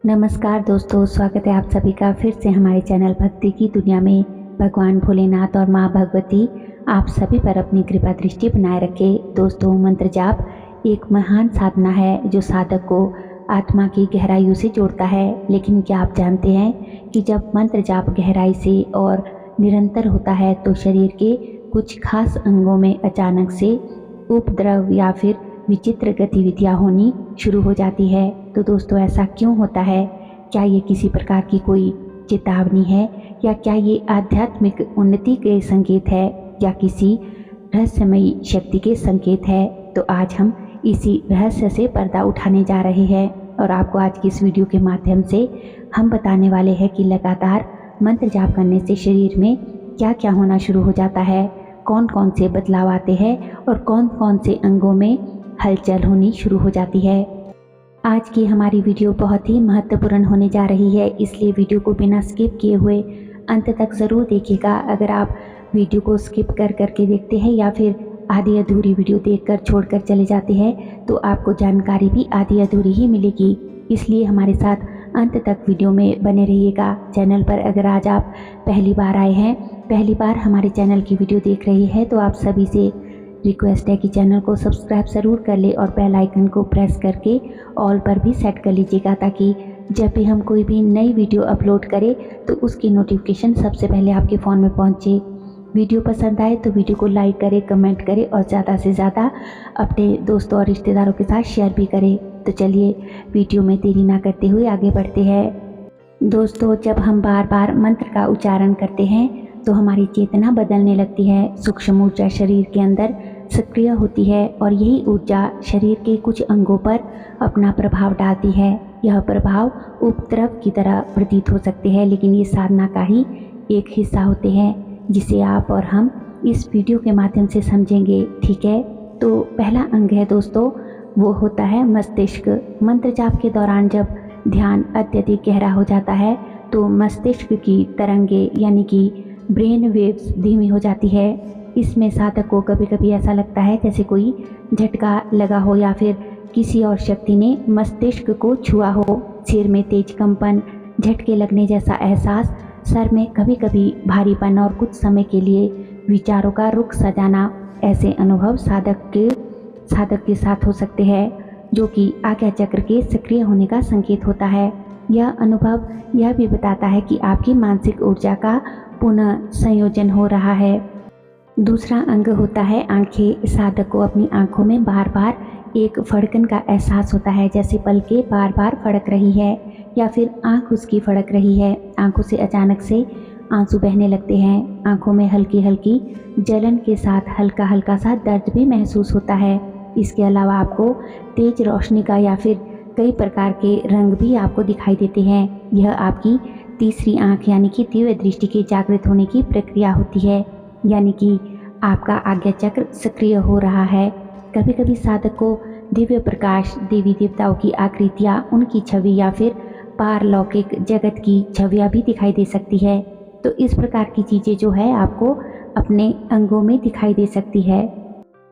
नमस्कार दोस्तों, स्वागत है आप सभी का फिर से हमारे चैनल भक्ति की दुनिया में। भगवान भोलेनाथ और माँ भगवती आप सभी पर अपनी कृपा दृष्टि बनाए रखे। दोस्तों, मंत्र जाप एक महान साधना है जो साधक को आत्मा की गहराइयों से जोड़ता है। लेकिन क्या आप जानते हैं कि जब मंत्र जाप गहराई से और निरंतर होता है तो शरीर के कुछ खास अंगों में अचानक से उपद्रव या फिर विचित्र गतिविधियां होनी शुरू हो जाती है। तो दोस्तों, ऐसा क्यों होता है? क्या ये किसी प्रकार की कोई चेतावनी है, या क्या ये आध्यात्मिक उन्नति के संकेत है, या किसी रहस्यमयी शक्ति के संकेत है? तो आज हम इसी रहस्य से पर्दा उठाने जा रहे हैं और आपको आज की इस वीडियो के माध्यम से हम बताने वाले हैं कि लगातार मंत्र जाप करने से शरीर में क्या क्या होना शुरू हो जाता है, कौन कौन से बदलाव आते हैं और कौन कौन से अंगों में हलचल होनी शुरू हो जाती है। आज की हमारी वीडियो बहुत ही महत्वपूर्ण होने जा रही है, इसलिए वीडियो को बिना स्किप किए हुए अंत तक ज़रूर देखिएगा। अगर आप वीडियो को स्किप कर करके देखते हैं या फिर आधी अधूरी वीडियो देखकर छोड़कर चले जाते हैं तो आपको जानकारी भी आधी अधूरी ही मिलेगी। इसलिए हमारे साथ अंत तक वीडियो में बने रहिएगा। चैनल पर अगर आज आप पहली बार आए हैं, पहली बार हमारे चैनल की वीडियो देख रही है, तो आप सभी से रिक्वेस्ट है कि चैनल को सब्सक्राइब ज़रूर कर ले और बेल आइकन को प्रेस करके ऑल पर भी सेट कर लीजिएगा, ताकि जब भी हम कोई भी नई वीडियो अपलोड करें तो उसकी नोटिफिकेशन सबसे पहले आपके फ़ोन में पहुंचे। वीडियो पसंद आए तो वीडियो को लाइक करें, कमेंट करें और ज़्यादा से ज़्यादा अपने दोस्तों और रिश्तेदारों के साथ शेयर भी करें। तो चलिए वीडियो में देरी ना करते हुए आगे बढ़ते हैं। दोस्तों, जब हम बार बार मंत्र का उच्चारण करते हैं तो हमारी चेतना बदलने लगती है। सूक्ष्म ऊर्जा शरीर के अंदर सक्रिय होती है और यही ऊर्जा शरीर के कुछ अंगों पर अपना प्रभाव डालती है। यह प्रभाव उपद्रव की तरह प्रतीत हो सकते हैं, लेकिन ये साधना का ही एक हिस्सा होते हैं जिसे आप और हम इस वीडियो के माध्यम से समझेंगे। ठीक है, तो पहला अंग है दोस्तों, वो होता है मस्तिष्क। मंत्र जाप के दौरान जब ध्यान अत्यधिक गहरा हो जाता है तो मस्तिष्क की तरंगे यानी कि ब्रेन वेव्स धीमी हो जाती है। इसमें साधक को कभी कभी ऐसा लगता है जैसे कोई झटका लगा हो या फिर किसी और शक्ति ने मस्तिष्क को छुआ हो। सिर में तेज कंपन, झटके लगने जैसा एहसास, सर में कभी कभी भारीपन और कुछ समय के लिए विचारों का रुख सा जाना, ऐसे अनुभव साधक के साथ हो सकते हैं, जो कि आज्ञा चक्र के सक्रिय होने का संकेत होता है। यह अनुभव यह भी बताता है कि आपकी मानसिक ऊर्जा का पुनः संयोजन हो रहा है। दूसरा अंग होता है आंखें। साधक को अपनी आंखों में बार बार एक फड़कन का एहसास होता है, जैसे पलकें बार बार फड़क रही है या फिर आंख उसकी फड़क रही है। आंखों से अचानक से आंसू बहने लगते हैं। आंखों में हल्की हल्की जलन के साथ हल्का हल्का सा दर्द भी महसूस होता है। इसके अलावा आपको तेज रोशनी का या फिर कई प्रकार के रंग भी आपको दिखाई देते हैं। यह आपकी तीसरी आंख यानी कि दिव्य दृष्टि के जागृत होने की प्रक्रिया होती है, यानी कि आपका आज्ञा चक्र सक्रिय हो रहा है। कभी कभी साधक को दिव्य प्रकाश, देवी देवताओं की आकृतियाँ, उनकी छवि या फिर पारलौकिक जगत की छवियाँ भी दिखाई दे सकती है। तो इस प्रकार की चीज़ें जो है आपको अपने अंगों में दिखाई दे सकती है।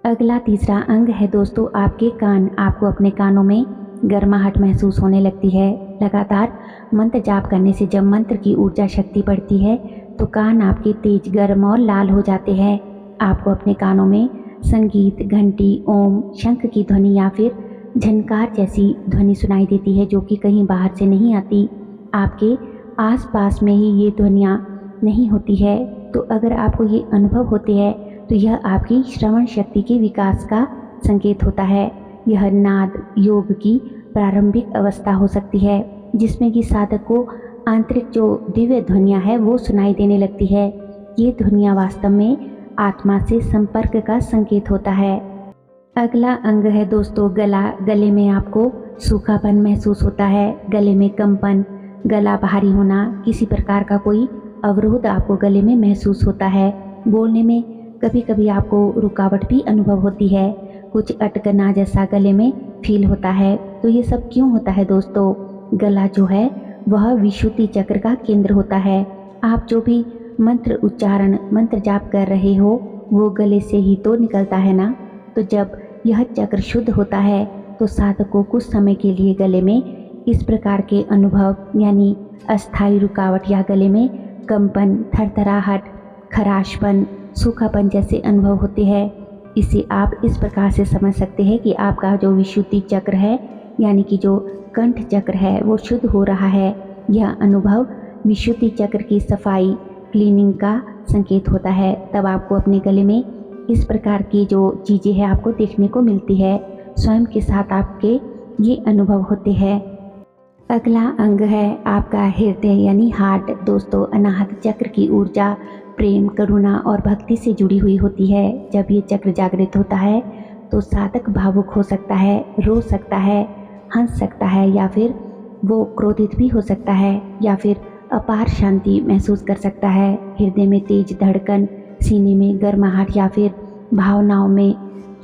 अगला तीसरा अंग है दोस्तों आपके कान। आपको अपने कानों में गर्माहट महसूस होने लगती है। लगातार मंत्र जाप करने से जब मंत्र की ऊर्जा शक्ति बढ़ती है तो कान आपके तेज, गर्म और लाल हो जाते हैं। आपको अपने कानों में संगीत, घंटी, ओम, शंख की ध्वनि या फिर झनकार जैसी ध्वनि सुनाई देती है, जो कि कहीं बाहर से नहीं आती। आपके आसपास में ही ये ध्वनियाँ नहीं होती है। तो अगर आपको ये अनुभव होते हैं तो यह आपकी श्रवण शक्ति के विकास का संकेत होता है। यह नाद योग की प्रारंभिक अवस्था हो सकती है, जिसमें कि साधक को आंतरिक जो दिव्य ध्वनियाँ है वो सुनाई देने लगती है। ये ध्वनियाँ वास्तव में आत्मा से संपर्क का संकेत होता है। अगला अंग है दोस्तों गला। गले में आपको सूखापन महसूस होता है, गले में कंपन, गला भारी होना, किसी प्रकार का कोई अवरोध आपको गले में महसूस होता है। बोलने में कभी कभी आपको रुकावट भी अनुभव होती है, कुछ अटकना जैसा गले में फील होता है। तो ये सब क्यों होता है दोस्तों? गला जो है वह विशुद्धि चक्र का केंद्र होता है। आप जो भी मंत्र उच्चारण, मंत्र जाप कर रहे हो वो गले से ही तो निकलता है ना। तो जब यह चक्र शुद्ध होता है तो साधक को कुछ समय के लिए गले में इस प्रकार के अनुभव यानी अस्थायी रुकावट या गले में कंपन, थरथराहट, खराशपन, सूखापन जैसे अनुभव होते हैं। इसे आप इस प्रकार से समझ सकते हैं कि आपका जो विशुद्धि चक्र है यानी कि जो कंठ चक्र है वो शुद्ध हो रहा है। यह अनुभव विशुद्धि चक्र की सफाई, क्लीनिंग का संकेत होता है। तब आपको अपने गले में इस प्रकार की जो चीज़ें हैं आपको देखने को मिलती है। स्वयं के साथ आपके ये अनुभव होते हैं। अगला अंग है आपका हृदय यानी हार्ट। दोस्तों, अनाहत चक्र की ऊर्जा प्रेम, करुणा और भक्ति से जुड़ी हुई होती है। जब ये चक्र जागृत होता है तो साधक भावुक हो सकता है, रो सकता है, हंस सकता है या फिर वो क्रोधित भी हो सकता है या फिर अपार शांति महसूस कर सकता है। हृदय में तेज धड़कन, सीने में गर्माहट या फिर भावनाओं में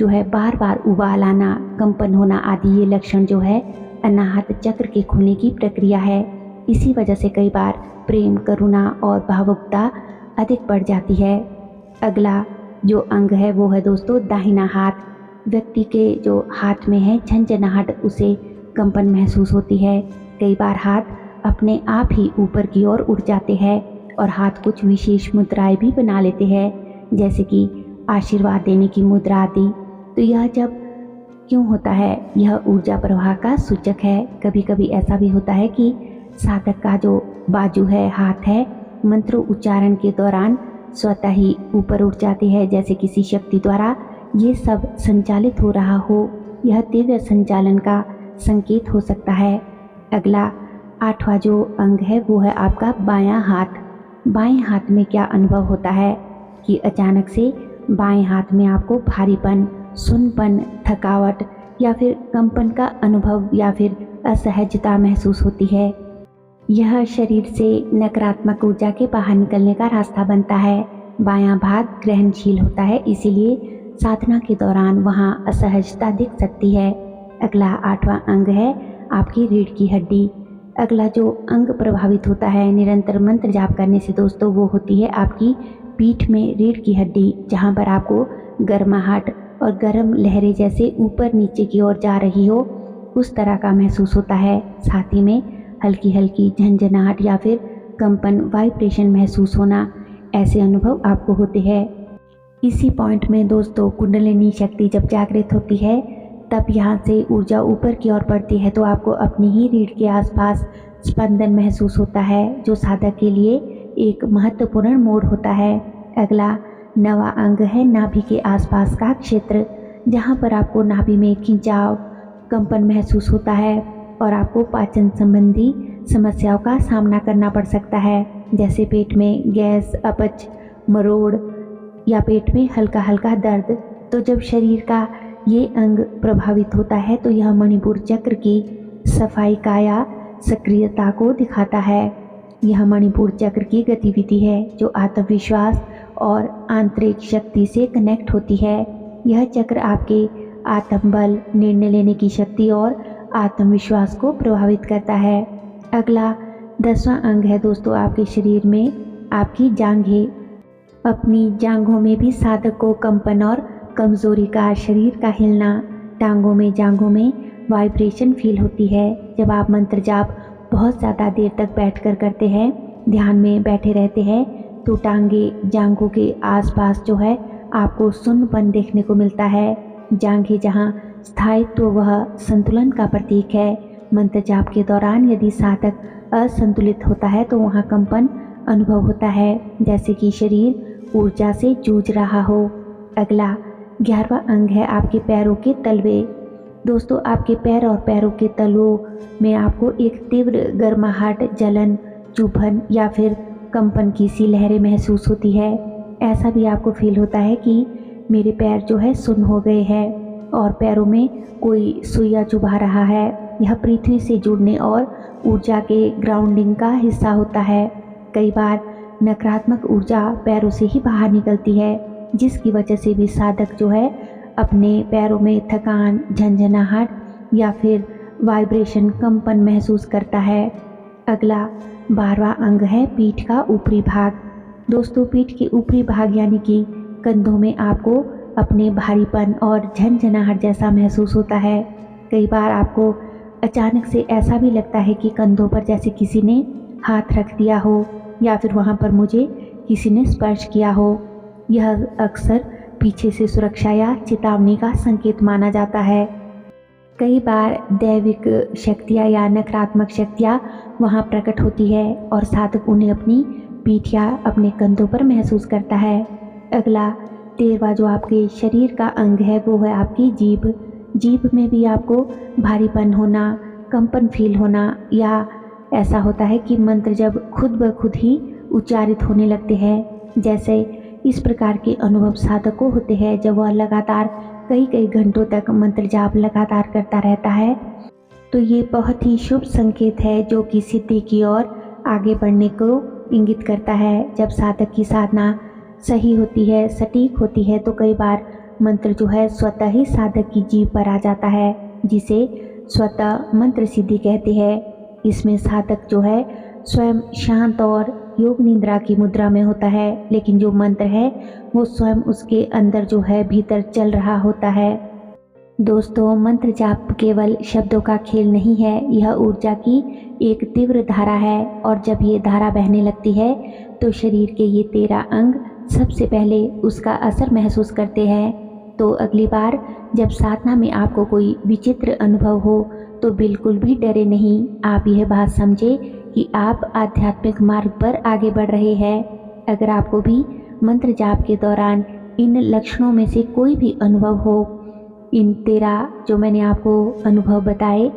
जो है बार बार उबाल आना, कंपन होना आदि ये लक्षण जो है अनाहत चक्र के खुलने की प्रक्रिया है। इसी वजह से कई बार प्रेम, करुणा और भावुकता अधिक बढ़ जाती है। अगला जो अंग है वो है दोस्तों दाहिना हाथ। व्यक्ति के जो हाथ में है झंझनाहट, उसे कंपन महसूस होती है। कई बार हाथ अपने आप ही ऊपर की ओर उठ जाते हैं और हाथ कुछ विशेष मुद्राएं भी बना लेते हैं, जैसे कि आशीर्वाद देने की मुद्रा आदि। तो यह जब क्यों होता है? यह ऊर्जा प्रवाह का सूचक है। कभी कभी ऐसा भी होता है कि साधक का जो बाजू है, हाथ है, मंत्र उच्चारण के दौरान स्वतः ही ऊपर उठ जाती है, जैसे किसी शक्ति द्वारा ये सब संचालित हो रहा हो। यह दिव्य संचालन का संकेत हो सकता है। अगला 8वां जो अंग है वो है आपका बायां हाथ। बाएं हाथ में क्या अनुभव होता है कि अचानक से बाएं हाथ में आपको भारीपन, सुनपन, थकावट या फिर कंपन का अनुभव या फिर असहजता महसूस होती है। यह शरीर से नकारात्मक ऊर्जा के बाहर निकलने का रास्ता बनता है। बायां भाग ग्रहणशील होता है, इसीलिए साधना के दौरान वहां असहजता दिख सकती है। अगला 8वां अंग है आपकी रीढ़ की हड्डी। अगला जो अंग प्रभावित होता है निरंतर मंत्र जाप करने से दोस्तों वो होती है आपकी पीठ में रीढ़ की हड्डी, जहां पर आपको गर्माहट और गर्म लहरें जैसे ऊपर नीचे की ओर जा रही हो उस तरह का महसूस होता है। साथ ही में हल्की हल्की झंझनाहट या फिर कंपन, वाइब्रेशन महसूस होना, ऐसे अनुभव आपको होते हैं। इसी पॉइंट में दोस्तों कुंडलिनी शक्ति जब जागृत होती है तब यहाँ से ऊर्जा ऊपर की ओर बढ़ती है, तो आपको अपनी ही रीढ़ के आसपास स्पंदन महसूस होता है, जो साधक के लिए एक महत्वपूर्ण मोड़ होता है। अगला 9वां अंग है नाभि के आसपास का क्षेत्र, जहाँ पर आपको नाभि में खिंचाव, कंपन महसूस होता है और आपको पाचन संबंधी समस्याओं का सामना करना पड़ सकता है, जैसे पेट में गैस, अपच, मरोड़ या पेट में हल्का हल्का दर्द। तो जब शरीर का ये अंग प्रभावित होता है तो यह मणिपुर चक्र की सफाई काया सक्रियता को दिखाता है। यह मणिपुर चक्र की गतिविधि है जो आत्मविश्वास और आंतरिक शक्ति से कनेक्ट होती है। यह चक्र आपके आत्मबल, निर्णय लेने की शक्ति और आत्मविश्वास को प्रभावित करता है। अगला 10वां अंग है दोस्तों आपके शरीर में आपकी जांघें। अपनी जांघों में भी साधक को कंपन और कमजोरी का, शरीर का हिलना, टांगों में, जांघों में वाइब्रेशन फील होती है। जब आप मंत्र जाप बहुत ज़्यादा देर तक बैठकर करते हैं, ध्यान में बैठे रहते हैं, तो टांगे, जांघों के आसपास जो है आपको सुन्नपन देखने को मिलता है। जांघें जहाँ स्थायित्व वह संतुलन का प्रतीक है। मंत्र जाप के दौरान यदि साधक असंतुलित होता है तो वहाँ कंपन अनुभव होता है, जैसे कि शरीर ऊर्जा से जूझ रहा हो। अगला 11वां अंग है आपके पैरों के तलवे। दोस्तों आपके पैर और पैरों के तलवों में आपको एक तीव्र गर्माहट, जलन, चुभन या फिर कंपन की सी लहरें महसूस होती है। ऐसा भी आपको फील होता है कि मेरे पैर जो है सुन्न हो गए हैं और पैरों में कोई सुइया चुभा रहा है। यह पृथ्वी से जुड़ने और ऊर्जा के ग्राउंडिंग का हिस्सा होता है। कई बार नकारात्मक ऊर्जा पैरों से ही बाहर निकलती है, जिसकी वजह से भी साधक जो है अपने पैरों में थकान, झंझनाहट या फिर वाइब्रेशन, कंपन महसूस करता है। अगला 12वां अंग है पीठ का ऊपरी भाग। दोस्तों पीठ के ऊपरी भाग यानी कि कंधों में आपको अपने भारीपन और झंझनाहट जैसा महसूस होता है। कई बार आपको अचानक से ऐसा भी लगता है कि कंधों पर जैसे किसी ने हाथ रख दिया हो या फिर वहाँ पर मुझे किसी ने स्पर्श किया हो। यह अक्सर पीछे से सुरक्षा या चेतावनी का संकेत माना जाता है। कई बार दैविक शक्तियाँ या नकारात्मक शक्तियाँ वहाँ प्रकट होती है और साधक उन्हें अपनी पीठ या अपने कंधों पर महसूस करता है। अगला 13वां जो आपके शरीर का अंग है वो है आपकी जीभ। जीभ में भी आपको भारीपन होना, कंपन फील होना या ऐसा होता है कि मंत्र जब खुद ब खुद ही उच्चारित होने लगते हैं। जैसे इस प्रकार के अनुभव साधक को होते हैं जब वह लगातार कई घंटों तक मंत्र जाप लगातार करता रहता है। तो ये बहुत ही शुभ संकेत है जो कि सिद्धि की ओर आगे बढ़ने को इंगित करता है। जब साधक की साधना सही होती है, सटीक होती है, तो कई बार मंत्र जो है स्वतः ही साधक की जीभ पर आ जाता है, जिसे स्वतः मंत्र सिद्धि कहते हैं। इसमें साधक जो है स्वयं शांत और योग निद्रा की मुद्रा में होता है, लेकिन जो मंत्र है वो स्वयं उसके अंदर जो है भीतर चल रहा होता है। दोस्तों, मंत्र जाप केवल शब्दों का खेल नहीं है, यह ऊर्जा की एक तीव्र धारा है और जब ये धारा बहने लगती है तो शरीर के ये 13 अंग सबसे पहले उसका असर महसूस करते हैं। तो अगली बार जब साधना में आपको कोई विचित्र अनुभव हो तो बिल्कुल भी डरे नहीं। आप यह बात समझे कि आप आध्यात्मिक मार्ग पर आगे बढ़ रहे हैं। अगर आपको भी मंत्र जाप के दौरान इन लक्षणों में से कोई भी अनुभव हो, इन 13 जो मैंने आपको अनुभव बताए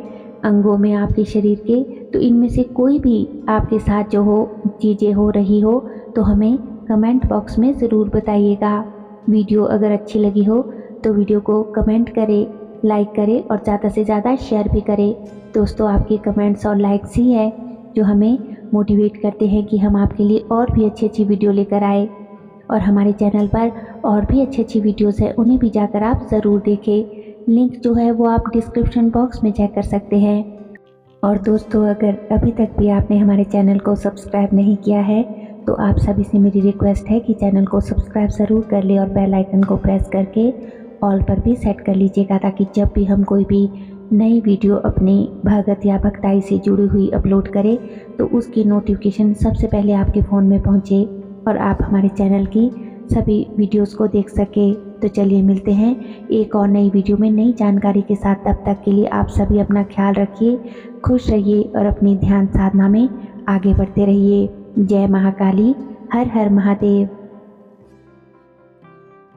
अंगों में आपके शरीर के, तो इनमें से कोई भी आपके साथ जो हो चीज़ें हो रही हो तो हमें कमेंट बॉक्स में ज़रूर बताइएगा। वीडियो अगर अच्छी लगी हो तो वीडियो को कमेंट करें, लाइक करें और ज़्यादा से ज़्यादा शेयर भी करें। दोस्तों, आपके कमेंट्स और लाइक्स ही है जो हमें मोटिवेट करते हैं कि हम आपके लिए और भी अच्छी वीडियो लेकर आए। और हमारे चैनल पर और भी अच्छी वीडियोस है, उन्हें भी जाकर आप ज़रूर देखें। लिंक जो है वो आप डिस्क्रिप्शन बॉक्स में चेक कर सकते हैं। और दोस्तों, अगर अभी तक भी आपने हमारे चैनल को सब्सक्राइब नहीं किया है तो आप सभी से मेरी रिक्वेस्ट है कि चैनल को सब्सक्राइब ज़रूर कर ले और बेल आइकन को प्रेस करके ऑल पर भी सेट कर लीजिएगा, ताकि जब भी हम कोई भी नई वीडियो अपनी भगत या भक्ताई से जुड़ी हुई अपलोड करें तो उसकी नोटिफिकेशन सबसे पहले आपके फ़ोन में पहुंचे और आप हमारे चैनल की सभी वीडियोस को देख सके। तो चलिए मिलते हैं एक और नई वीडियो में नई जानकारी के साथ। तब तक के लिए आप सभी अपना ख्याल रखिए, खुश रहिए और अपनी ध्यान साधना में आगे बढ़ते रहिए। जय महाकाली, हर हर महादेव।